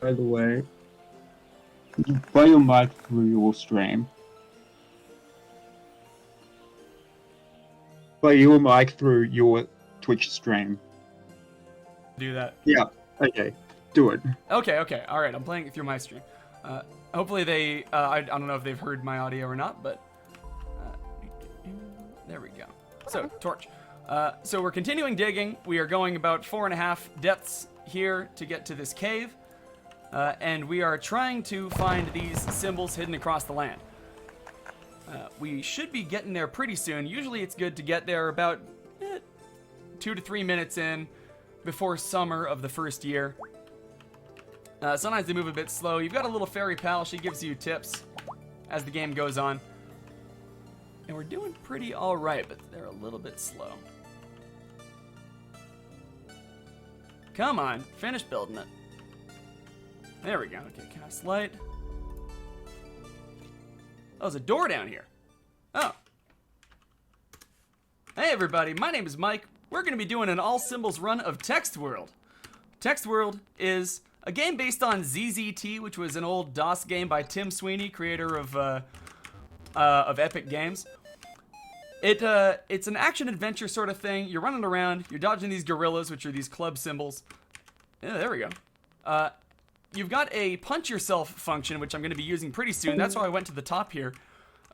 By the way, you play your mic through your stream. Play your mic through your Twitch stream. Do that. Yeah, okay. Do it. Okay, alright, I'm playing it through my stream. Hopefully they, I don't know if they've heard my audio or not, but, there we go. So, torch. So we're continuing digging. We are going about 4.5 depths here to get to this cave. And we are trying to find these symbols hidden across the land. We should be getting there pretty soon. Usually it's good to get there about 2 to 3 minutes in before summer of the first year. Sometimes they move a bit slow. You've got a little fairy pal. She gives you tips as the game goes on. And we're doing pretty alright, but they're a little bit slow. Come on, finish building it. There we go. Okay, cast light. Oh, there's a door down here. Oh. Hey everybody, my name is Mike. We're going to be doing an all symbols run of Text World. Text World is a game based on ZZT, which was an old DOS game by Tim Sweeney, creator of Epic Games. It's an action-adventure sort of thing. You're running around, you're dodging these gorillas, which are these club symbols. Yeah, there we go. You've got a punch yourself function, which I'm going to be using pretty soon. That's why I went to the top here.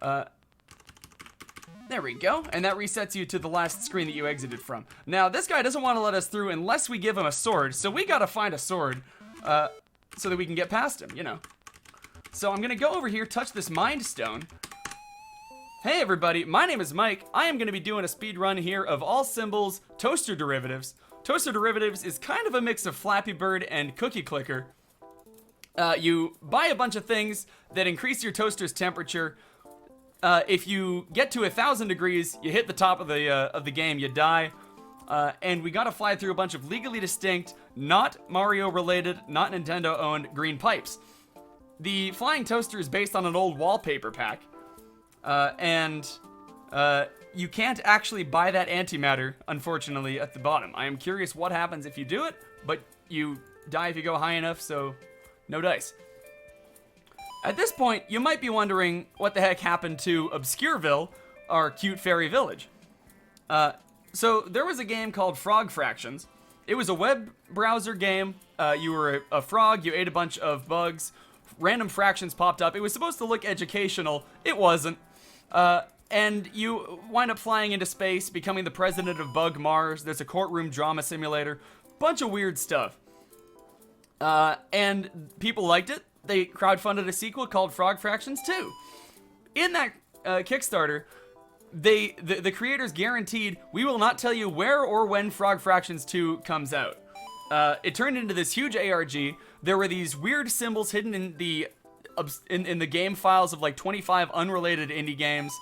There we go. And that resets you to the last screen that you exited from. Now, this guy doesn't want to let us through unless we give him a sword. So we got to find a sword so that we can get past him, you know. So I'm going to go over here, touch this Mind Stone. Hey everybody, my name is Mike. I am going to be doing a speed run here of all symbols toaster derivatives. Toaster derivatives is kind of a mix of Flappy Bird and Cookie Clicker. You buy a bunch of things that increase your toaster's temperature. If you get to 1,000 degrees, you hit the top of the game, you die. And we gotta fly through a bunch of legally distinct, not Mario-related, not Nintendo-owned green pipes. The flying toaster is based on an old wallpaper pack. You can't actually buy that antimatter, unfortunately, at the bottom. I am curious what happens if you do it, but you die if you go high enough, so no dice. At this point, you might be wondering what the heck happened to Obscureville, our cute fairy village. So there was a game called Frog Fractions. It was a web browser game. You were a frog, you ate a bunch of bugs, random fractions popped up. It was supposed to look educational. It wasn't. And you wind up flying into space, becoming the president of Bug Mars. There's a courtroom drama simulator. Bunch of weird stuff. And people liked it. They crowdfunded a sequel called Frog Fractions 2. In that Kickstarter, the creators guaranteed, we will not tell you where or when Frog Fractions 2 comes out. It turned into this huge ARG. There were these weird symbols hidden in the game files of like 25 unrelated indie games.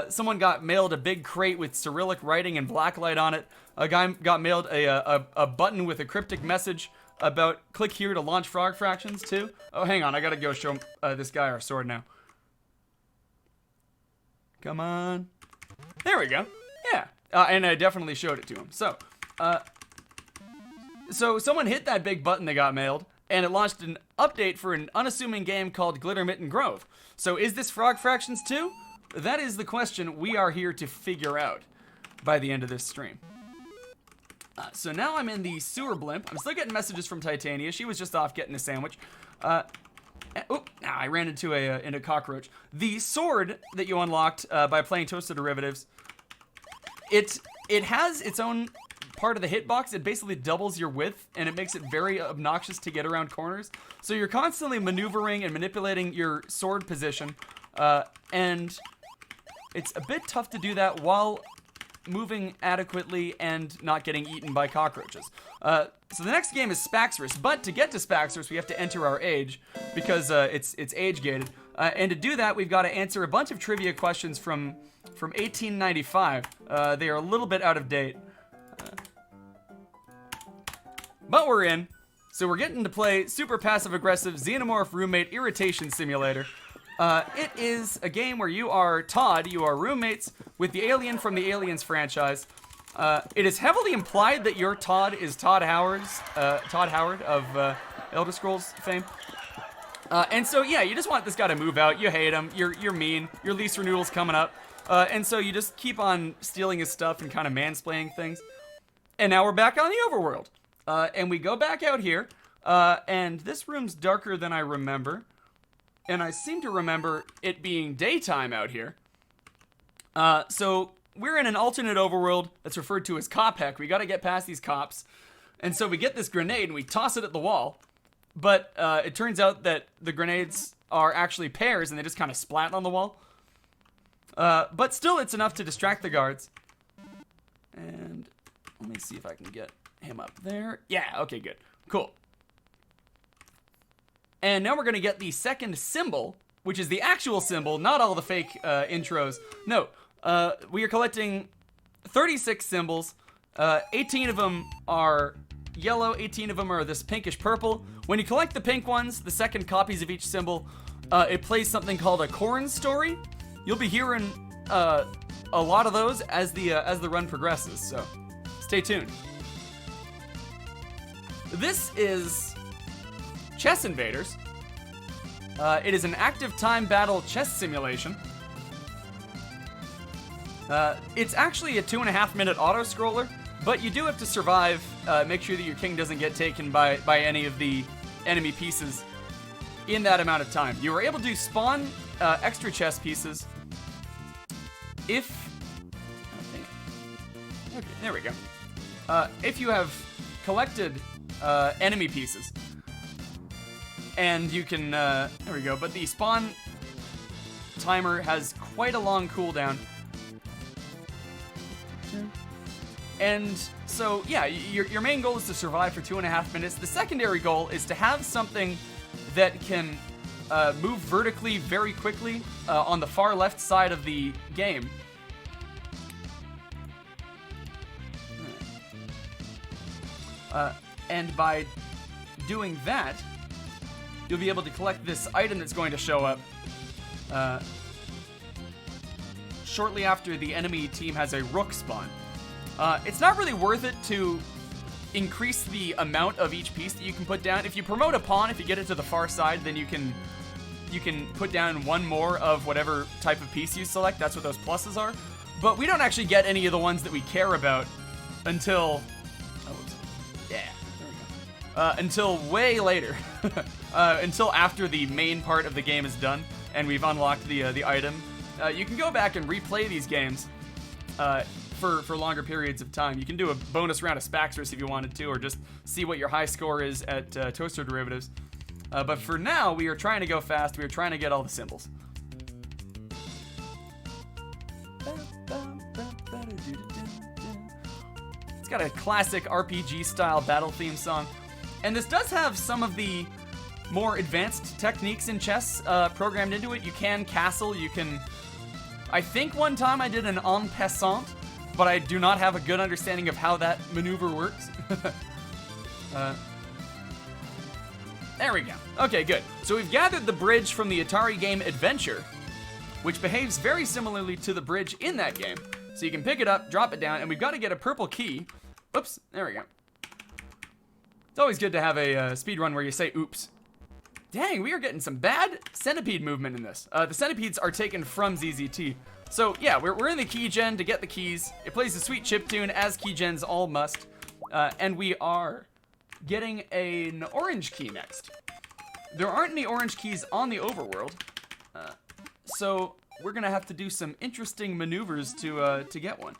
Someone got mailed a big crate with Cyrillic writing and blacklight on it. A guy got mailed a button with a cryptic message about click here to launch frog fractions too. Oh, hang on, I gotta go show this guy our sword now. Come on. There we go. Yeah, and I definitely showed it to him. So someone hit that big button that got mailed, and it launched an update for an unassuming game called Glittermitten Grove. So is this frog fractions too? That is the question we are here to figure out by the end of this stream. So now I'm in the sewer blimp. I'm still getting messages from Titania. She was just off getting a sandwich. I ran into a cockroach. The sword that you unlocked by playing Toaster Derivatives, it has its own part of the hitbox. It basically doubles your width, and it makes it very obnoxious to get around corners. So you're constantly maneuvering and manipulating your sword position, and it's a bit tough to do that while moving adequately and not getting eaten by cockroaches. So the next game is Spaxorus, but to get to Spaxorus, we have to enter our age, because it's age gated. And to do that, we've got to answer a bunch of trivia questions from 1895. They are a little bit out of date. But we're in, so we're getting to play super passive-aggressive Xenomorph Roommate Irritation Simulator. It is a game where you are Todd, you are roommates with the alien from the Aliens franchise. It is heavily implied that your Todd is Todd Howard of Elder Scrolls fame. And so, yeah, you just want this guy to move out. You hate him, you're mean, your lease renewal's coming up. And so you just keep on stealing his stuff and kind of mansplaining things. And now we're back on the overworld. And we go back out here, and this room's darker than I remember. And I seem to remember it being daytime out here. So we're in an alternate overworld that's referred to as Cop Heck. We gotta get past these cops. And so we get this grenade and we toss it at the wall. But it turns out that the grenades are actually pairs and they just kind of splat on the wall. But still, it's enough to distract the guards. And let me see if I can get him up there. Yeah, okay, good. Cool. And now we're going to get the second symbol, which is the actual symbol, not all the fake intros. No, we are collecting 36 symbols. 18 of them are yellow, 18 of them are this pinkish purple. When you collect the pink ones, the second copies of each symbol, it plays something called a corn story. You'll be hearing a lot of those as the run progresses, so stay tuned. This is Chess Invaders. It is an active time battle chess simulation. It's actually a 2.5 minute auto scroller, but you do have to survive. Make sure that your king doesn't get taken by any of the enemy pieces in that amount of time. You are able to spawn extra chess pieces if... Okay, there we go. If you have collected enemy pieces. And you can, there we go, but the spawn timer has quite a long cooldown. And so, yeah, your main goal is to survive for 2.5 minutes. The secondary goal is to have something that can move vertically very quickly on the far left side of the game. And by doing that, you'll be able to collect this item that's going to show up shortly after the enemy team has a rook spawn. It's not really worth it to increase the amount of each piece that you can put down. If you promote a pawn, if you get it to the far side, then you can put down one more of whatever type of piece you select. That's what those pluses are. But we don't actually get any of the ones that we care about until... until way later. Until after the main part of the game is done and we've unlocked the item. You can go back and replay these games for longer periods of time. You can do a bonus round of Spaxorus if you wanted to, or just see what your high score is at Toaster Derivatives. But for now, we are trying to go fast. We are trying to get all the symbols. It's got a classic RPG-style battle theme song. And this does have some of the more advanced techniques in chess programmed into it. You can castle, you can I think one time I did an en passant, but I do not have a good understanding of how that maneuver works. There we go. Okay, good. So we've gathered the bridge from the Atari game Adventure, which behaves very similarly to the bridge in that game. So you can pick it up, drop it down, and we've got to get a purple key. Oops, there we go. It's always good to have a speed run where you say oops. Dang, we are getting some bad centipede movement in this. The centipedes are taken from ZZT. So yeah, we're in the key gen to get the keys. It plays a sweet chiptune, as key gens all must. And we are getting an orange key next. There aren't any orange keys on the overworld. So we're gonna have to do some interesting maneuvers to get one.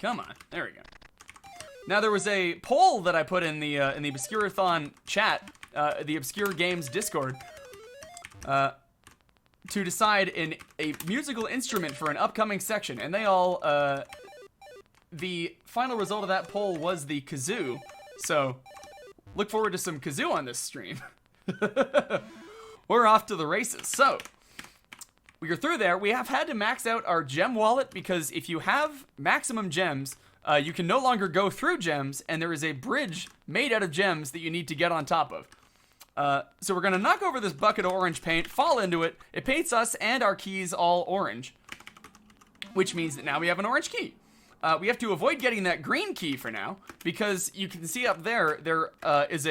Come on, there we go. Now there was a poll that I put in the Obscur-a-thon chat, the Obscure Games Discord, to decide in a musical instrument for an upcoming section, and they all, the final result of that poll was the kazoo. So look forward to some kazoo on this stream. We're off to the races. So we are through there. We have had to max out our gem wallet because if you have maximum gems, you can no longer go through gems, and there is a bridge made out of gems that you need to get on top of. So we're gonna knock over this bucket of orange paint, fall into it. It paints us and our keys all orange, which means that now we have an orange key. We have to avoid getting that green key for now, because you can see up there, is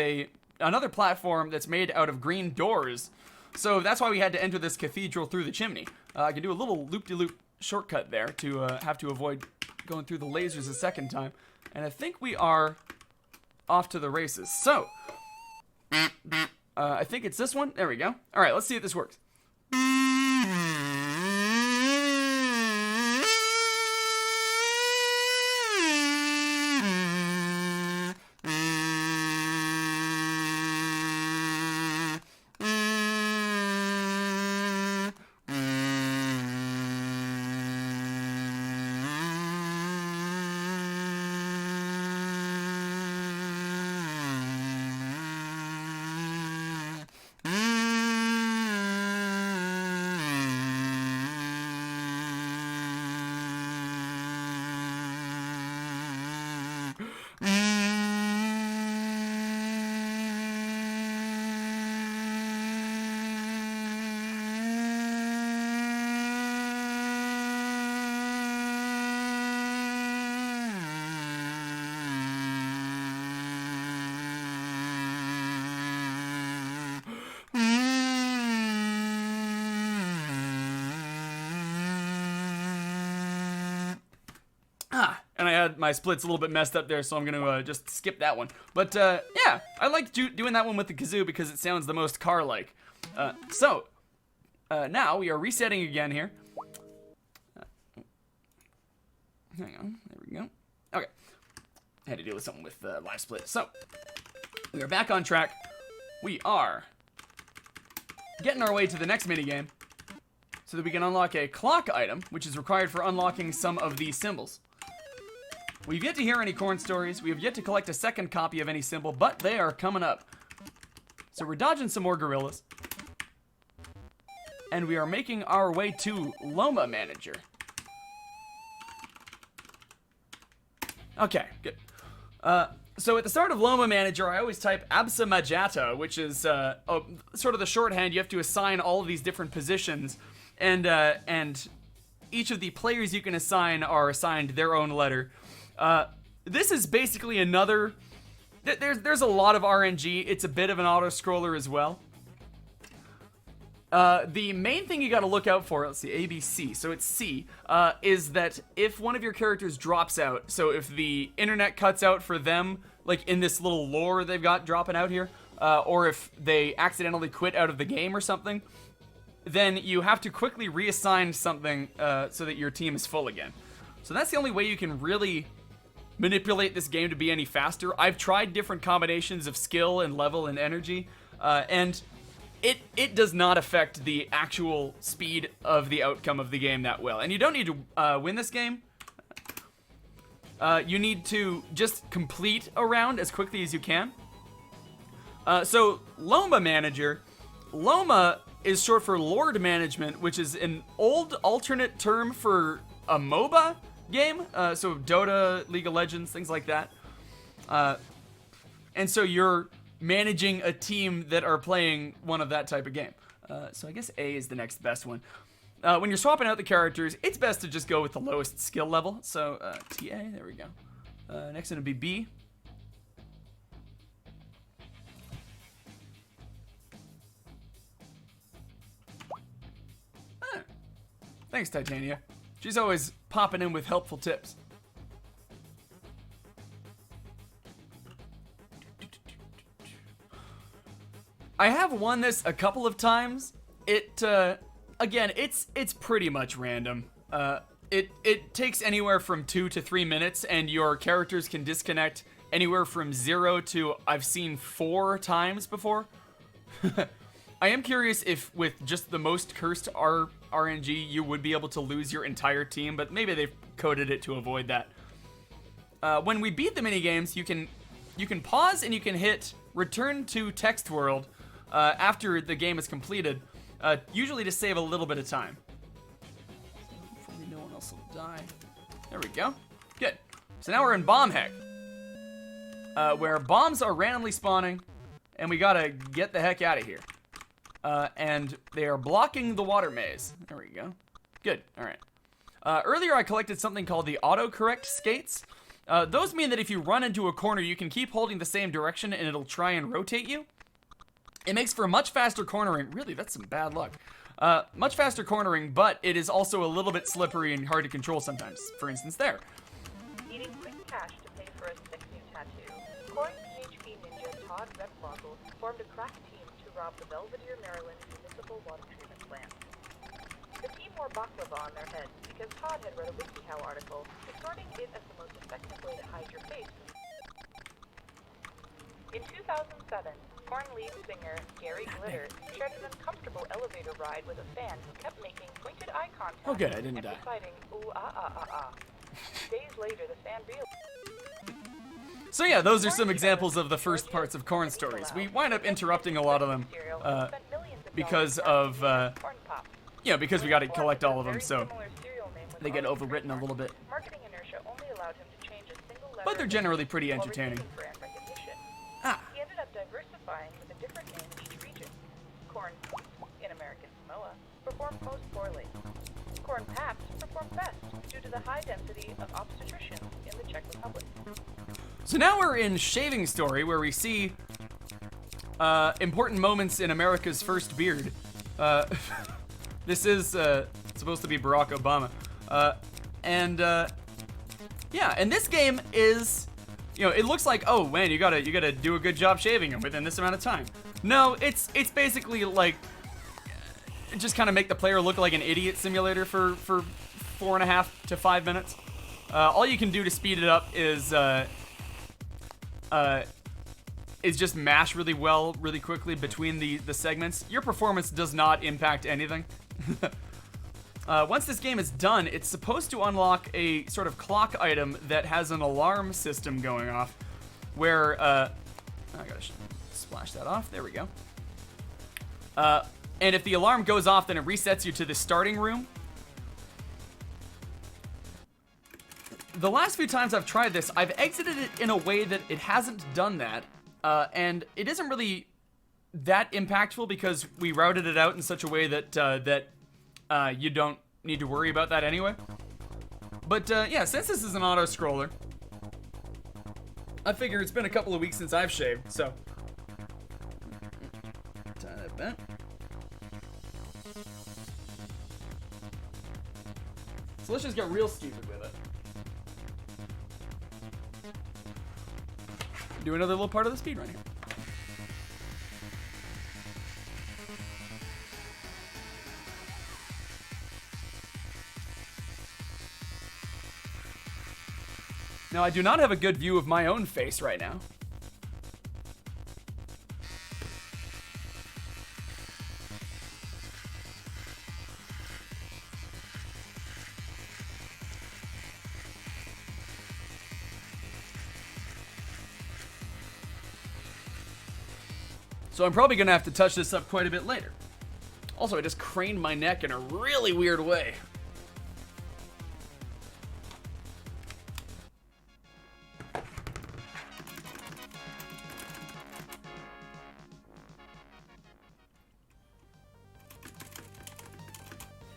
another platform that's made out of green doors. So that's why we had to enter this cathedral through the chimney. I can do a little loop-de-loop shortcut there to have to avoid going through the lasers a second time. And I think we are off to the races. So, I think it's this one. There we go. All right, let's see if this works. And I had my splits a little bit messed up there, so I'm gonna just skip that one. But yeah, I like doing that one with the kazoo because it sounds the most car-like. Now we are resetting again here. Hang on, there we go. Okay, I had to deal with something with live split. So we are back on track. We are getting our way to the next minigame so that we can unlock a clock item, which is required for unlocking some of these symbols. We've yet to hear any corn stories. We have yet to collect a second copy of any symbol, but they are coming up. So we're dodging some more gorillas. And we are making our way to Loma Manager. Okay, good. So at the start of Loma Manager, I always type Absa Majata, which is sort of the shorthand. You have to assign all of these different positions, and each of the players you can assign are assigned their own letter. This is basically another... There's a lot of RNG. It's a bit of an auto-scroller as well. The main thing you gotta look out for, let's see, A, B, C, so it's C, is that if one of your characters drops out, so if the internet cuts out for them, like in this little lore they've got dropping out here, or if they accidentally quit out of the game or something, then you have to quickly reassign something so that your team is full again. So that's the only way you can really manipulate this game to be any faster. I've tried different combinations of skill and level and energy, and it does not affect the actual speed of the outcome of the game that well. And you don't need to win this game. You need to just complete a round as quickly as you can. So Loma Manager Loma is short for Lord Management, which is an old alternate term for a MOBA game. So Dota, League of Legends, things like that. And so you're managing a team that are playing one of that type of game. So I guess A is the next best one. When you're swapping out the characters, it's best to just go with the lowest skill level. So TA, there we go. Next one would be B. Thanks, Titania. She's always popping in with helpful tips. I have won this a couple of times. Again, it's pretty much random. It takes anywhere from 2 to 3 minutes, and your characters can disconnect anywhere from 0 to I've seen 4 times before. I am curious if with just the most cursed RNG you would be able to lose your entire team, but maybe they've coded it to avoid that. When we beat the minigames, you can pause and you can hit return to text world after the game is completed, usually to save a little bit of time. Hopefully no one else will die. There we go. Good. So now we're in Bomb Heck, where bombs are randomly spawning, and we gotta get the heck out of here. And they are blocking the water maze. There we go. Good. All right. Earlier I collected something called the autocorrect skates. Those mean that if you run into a corner, you can keep holding the same direction and it'll try and rotate you. It makes for much faster cornering. Really, that's some bad luck. Much faster cornering, but it is also a little bit slippery and hard to control sometimes. For instance, there. Needing quick cash to pay for a 6 new tattoo, Corn PHP ninja Todd Redboggle formed a crack team to rob the Belvedere, Maryland municipal water treatment plant. The team wore baklava on their heads because Todd had read a WikiHow article distorting it as the most effective way to hide your face. In 2007, Korn lead singer Gary Glitter shared an uncomfortable elevator ride with a fan who kept making pointed eye contact Oh good, I didn't and die. reciting ooh ah ah ah ah. Days later, the fan realized. So yeah, those are some examples of the first parts of Korn stories. We wind up interrupting a lot of them because of, because we got to collect all of them, so they get overwritten a little bit. Marketing inertia only allowed him to change a single letter. But they're generally pretty entertaining. Ah. He ended up diversifying with a different name in each region. Corn, in American Samoa, performed most poorly. Corn Paps performed best due to the high density of obstetricians in the Czech Republic. So now we're in Shaving Story, where we see important moments in America's first beard. This is supposed to be Barack Obama. And this game is, it looks like, oh man, you gotta do a good job shaving him within this amount of time. No, it's basically like just kind of make the player look like an idiot simulator for 4.5 to 5 minutes. All you can do to speed it up is just mash really well, really quickly between the segments. Your performance does not impact anything. Once this game is done, it's supposed to unlock a sort of clock item that has an alarm system going off, where, I gotta splash that off, there we go. And if the alarm goes off, then it resets you to the starting room. The last few times I've tried this, I've exited it in a way that it hasn't done that, and it isn't really that impactful because we routed it out in such a way that you don't need to worry about that anyway. But yeah, since this is an auto-scroller, I figure it's been a couple of weeks since I've shaved, so. Tie that back. So let's just get real stupid with it. Do another little part of the speedrun here. Now, I do not have a good view of my own face right now. So I'm probably gonna have to touch this up quite a bit later. Also, I just craned my neck in a really weird way.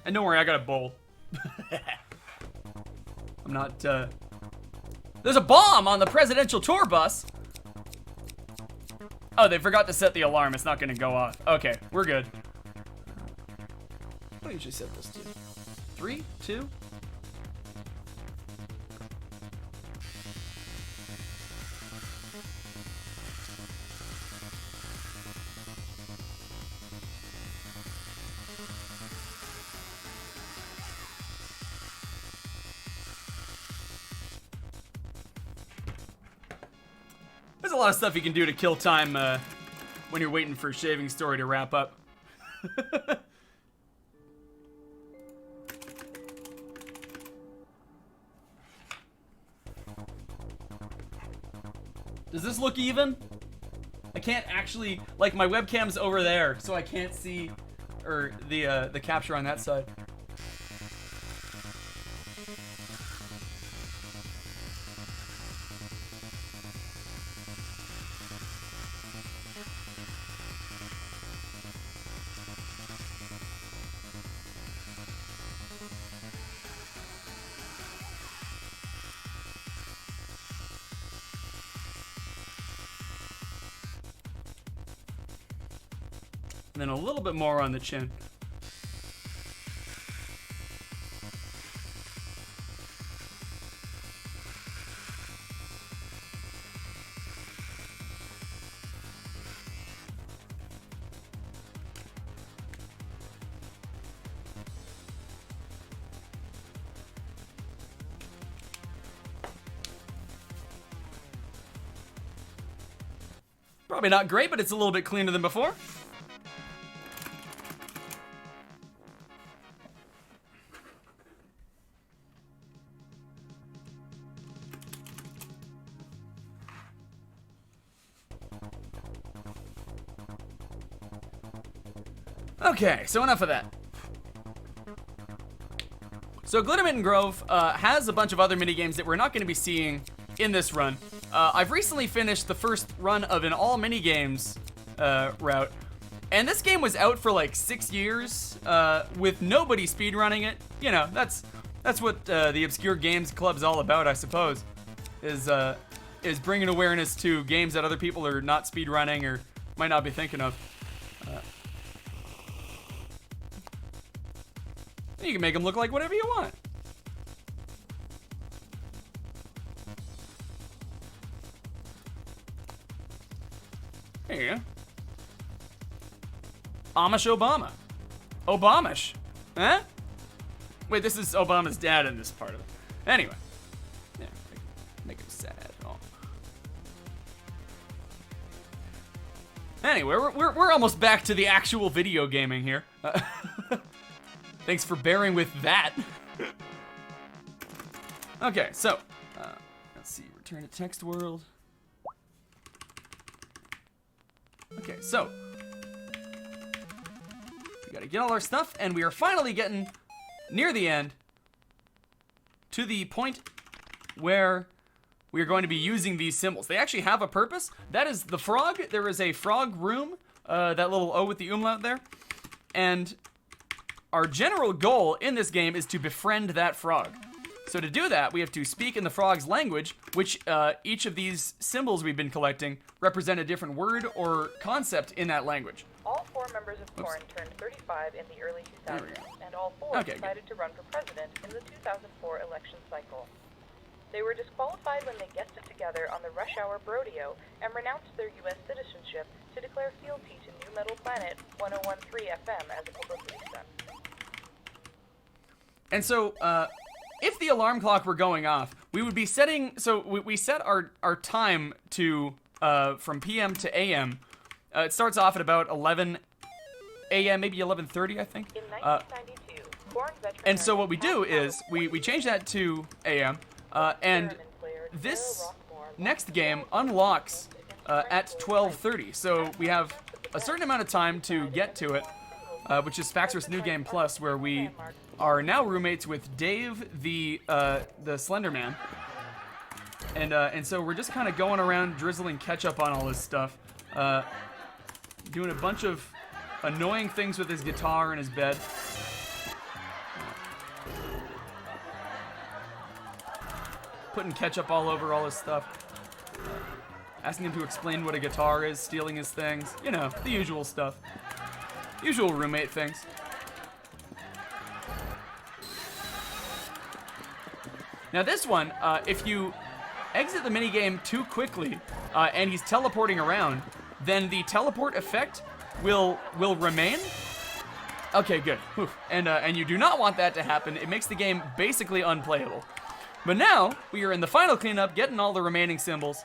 And don't worry, I got a bowl. I'm not, There's a bomb on the presidential tour bus! Oh, they forgot to set the alarm. It's not gonna go off. Okay, we're good. What do I usually set this to? 3, 2? There's a lot of stuff you can do to kill time when you're waiting for Shaving Story to wrap up. Does this look even? I can't actually, like, my webcam's over there, so I can't see the capture on that side. And then a little bit more on the chin. Probably not great, but it's a little bit cleaner than before. Okay, so enough of that. So Glittermitten Grove has a bunch of other minigames that we're not going to be seeing in this run. I've recently finished the first run of an all minigames route, and this game was out for like 6 years with nobody speedrunning it. You know, that's what the Obscure Games Club's all about, I suppose, is bringing awareness to games that other people are not speedrunning or might not be thinking of. You can make them look like whatever you want. There you go. Amish Obama. Obamish. Huh? Wait, this is Obama's dad in this part of it. Anyway. Yeah, make him sad. Oh. Anyway, we're almost back to the actual video gaming here. Thanks for bearing with that. Okay, so let's see. Return to text world. Okay, so we gotta get all our stuff, and we are finally getting near the end to the point where we are going to be using these symbols. They actually have a purpose. That is the frog. There is a frog room, that little O with the umlaut there, and our general goal in this game is to befriend that frog. So to do that, we have to speak in the frog's language, which each of these symbols we've been collecting represent a different word or concept in that language. All 4 members of Corn turned 35 in the early 2000s, and all 4 decided to run for president in the 2004 election cycle. They were disqualified when they guested together on the Rush Hour Brodeo and renounced their U.S. citizenship to declare fealty to New Metal Planet 1013 FM as a publicity stunt. And so, if the alarm clock were going off, we would be setting, so we set our time to, from PM to AM. It starts off at about 11 AM, maybe 11:30, I think. In 1992, Corn veteran and so what we do is, we change that to AM, and this next game unlocks at 12:30. So we have a certain amount of time to get to it, which is Facts vs. New Game Plus, where we are now roommates with Dave, the Slender Man. And so we're just kind of going around drizzling ketchup on all this stuff, doing a bunch of annoying things with his guitar in his bed. Putting ketchup all over all his stuff. Asking him to explain what a guitar is, stealing his things. You know, the usual stuff. Usual roommate things. Now this one, if you exit the minigame too quickly, and he's teleporting around, then the teleport effect will remain. Okay, good. Whew. And you do not want that to happen. It makes the game basically unplayable. But now, we are in the final cleanup, getting all the remaining symbols.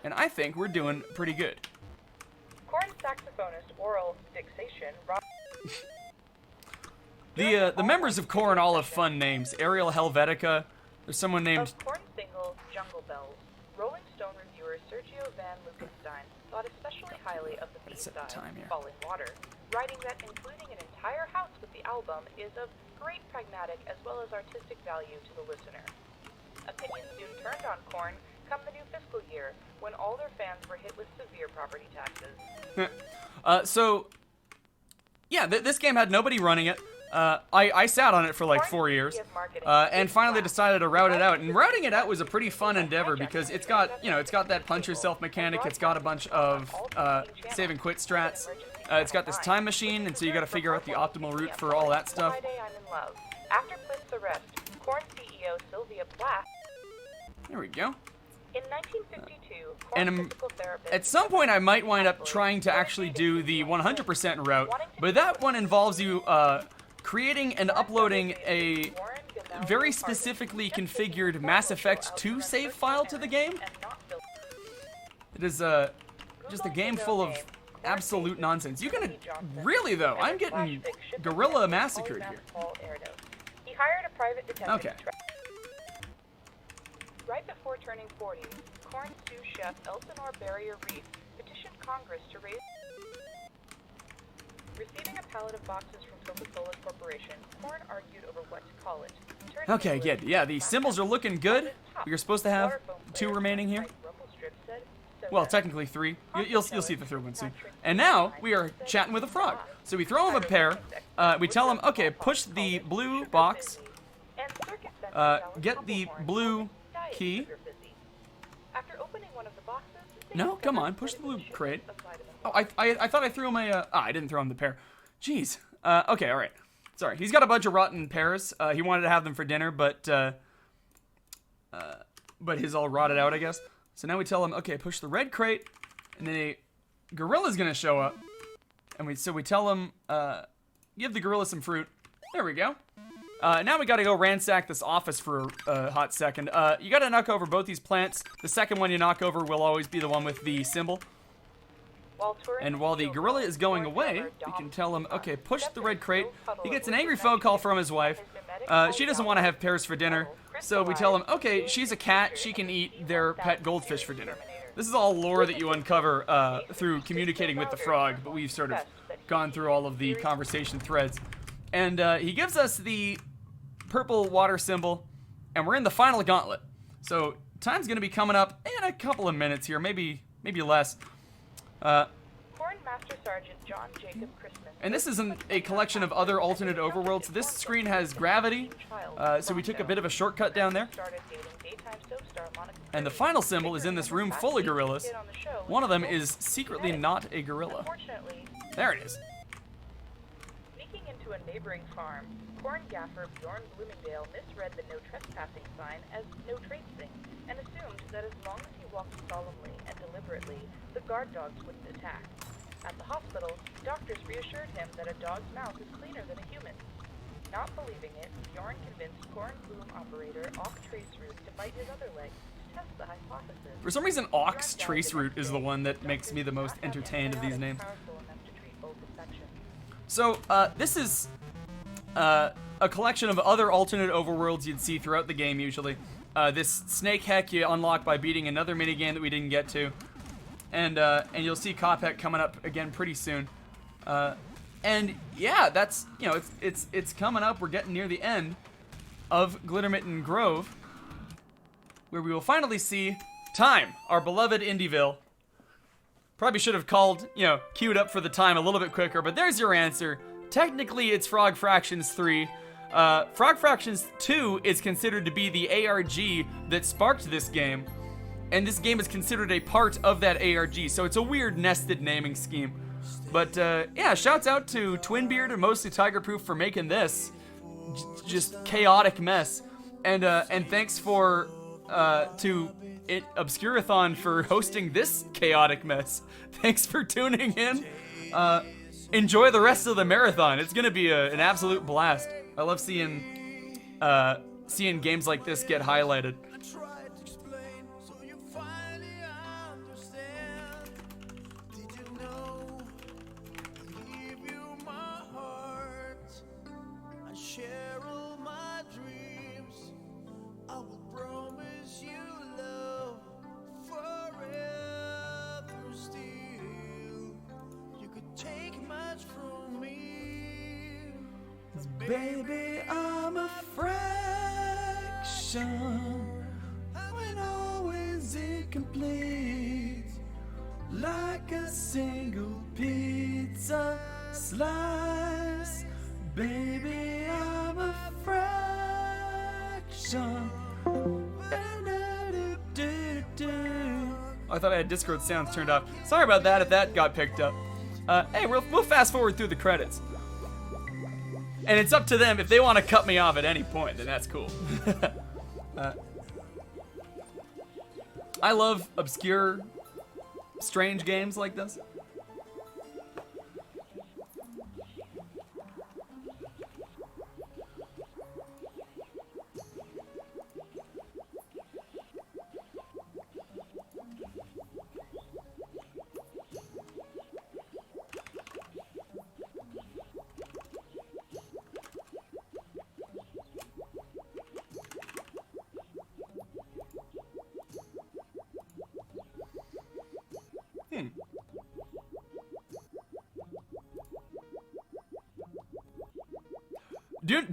And I think we're doing pretty good. Corn saxophonist oral fixation. The members of Korn all have fun names. Ariel Helvetica. There's someone named... Of Korn's single, Jungle Bells, Rolling Stone reviewer Sergio Van Lukenstein thought especially highly of the Let's set the B-side, time here. Falling Water, writing that including an entire house with the album is of great pragmatic as well as artistic value to the listener. Opinions soon turned on Korn come the new fiscal year, when all their fans were hit with severe property taxes. So, yeah, this game had nobody running it. I sat on it for like 4 years, and finally decided to route it out. And routing it out was a pretty fun endeavor because it's got, it's got that punch yourself mechanic. It's got a bunch of save and quit strats. It's got this time machine, and so you got to figure out the optimal route for all that stuff. After Plitt's arrest, Korn CEO Sylvia Plath. There we go. In 1952, And physical therapist at some point, I might wind up trying to actually do the 100% route, but that one involves you creating and uploading a very specifically configured Mass Effect 2 save file to the game. It is just a game full of absolute nonsense. You can really though, I'm getting gorilla massacred here. He hired a private detective. Okay. Right before turning 40, Korn sous chef Elsinore Barrier Reef petitioned Congress to raise. Receiving a pallet of boxes from Coca-Cola Corporation, Korn argued over what to call it. Okay, good. Yeah, the symbols are looking good. You're supposed to have 2 remaining here. Well, technically 3. You'll see the third one soon. And now we are chatting with a frog. So we throw him a pear. We tell him, okay, push the blue box. Get the blue key. No, come on, push the blue crate. Oh, I thought I threw him a. I didn't throw him the pear. Jeez. Okay, all right. Sorry, he's got a bunch of rotten pears. He wanted to have them for dinner, but his all rotted out, I guess. So now we tell him, okay, push the red crate, and then a gorilla's gonna show up, and we tell him, give the gorilla some fruit. There we go. Now we gotta go ransack this office for a hot second. You gotta knock over both these plants. The second one you knock over will always be the one with the symbol. And while the gorilla is going away, we can tell him, okay, push the red crate. He gets an angry phone call from his wife. She doesn't want to have pears for dinner. So we tell him, okay, she's a cat. She can eat their pet goldfish for dinner. This is all lore that you uncover through communicating with the frog, but we've sort of gone through all of the conversation threads. And he gives us the purple water symbol, and we're in the final gauntlet. So time's going to be coming up in a couple of minutes here, maybe less. Master Sergeant John Jacob Christmas. And this isn't a collection of other alternate overworlds. This screen has gravity, so we took a bit of a shortcut down there. And the final symbol is in this room full of gorillas. One of them is secretly not a gorilla. There it is. Sneaking into a neighboring farm, corn gaffer Bjorn Bloomingdale misread the no trespassing sign as no traipsing, and assumed that as long as he walked solemnly and deliberately, the guard dogs wouldn't attack. At the hospital, doctors reassured him that a dog's mouth is cleaner than a human. Not believing it, Bjorn convinced corn boom operator Ox Traceroot to bite his other leg to test the hypothesis. For some reason, Ox Traceroot is the one that makes me the most entertained of these names. So, this is a collection of other alternate overworlds you'd see throughout the game, usually. This snake heck you unlock by beating another minigame that we didn't get to. and you'll see Kopek coming up again pretty soon. And yeah, that's, you know, it's coming up. We're getting near the end of Glittermitten Grove, where we will finally see Time, our beloved Indieville. Probably should have called, you know, queued up for the time a little bit quicker, but there's your answer. Technically, it's Frog Fractions 3. Frog Fractions 2 is considered to be the ARG that sparked this game, and this game is considered a part of that ARG, so it's a weird nested naming scheme. But yeah, shouts out to Twinbeard and Mostly Tigerproof for making this just chaotic mess, and thanks for to Obscur-a-thon for hosting this chaotic mess. Thanks for tuning in. Enjoy the rest of the marathon. It's gonna be an absolute blast. I love seeing games like this get highlighted. Baby, I'm a fraction, when always incomplete, like a single pizza slice. Baby, I'm a fraction. I thought I had Discord sounds turned off. Sorry about that if that got picked up. Hey, we'll fast forward through the credits. And it's up to them. If they want to cut me off at any point, then that's cool. I love obscure, strange games like this.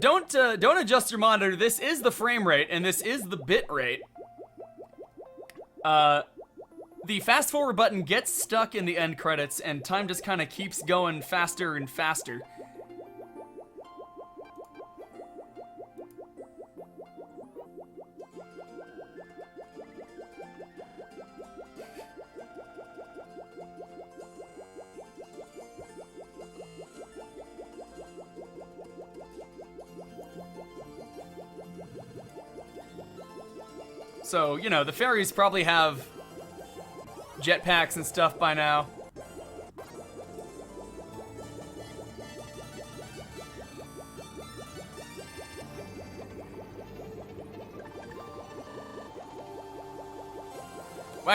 Don't adjust your monitor. This is the frame rate, and this is the bit rate. The fast forward button gets stuck in the end credits, and time just kind of keeps going faster and faster. So, you know, the fairies probably have jetpacks and stuff by now.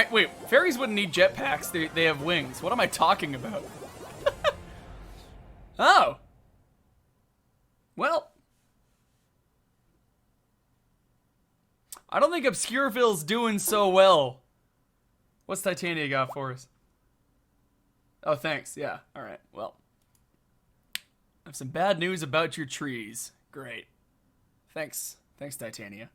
Wait, fairies wouldn't need jetpacks. They have wings. What am I talking about? Oh. Well. I don't think Obscureville's doing so well. What's Titania got for us? Oh, thanks. Yeah. All right. Well, I have some bad news about your trees. Great. Thanks. Thanks, Titania.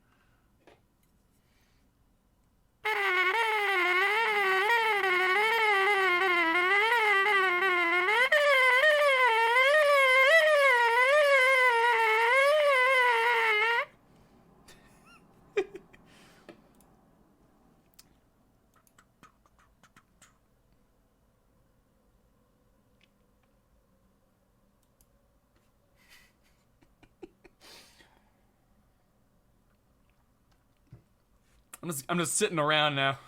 I'm just sitting around now.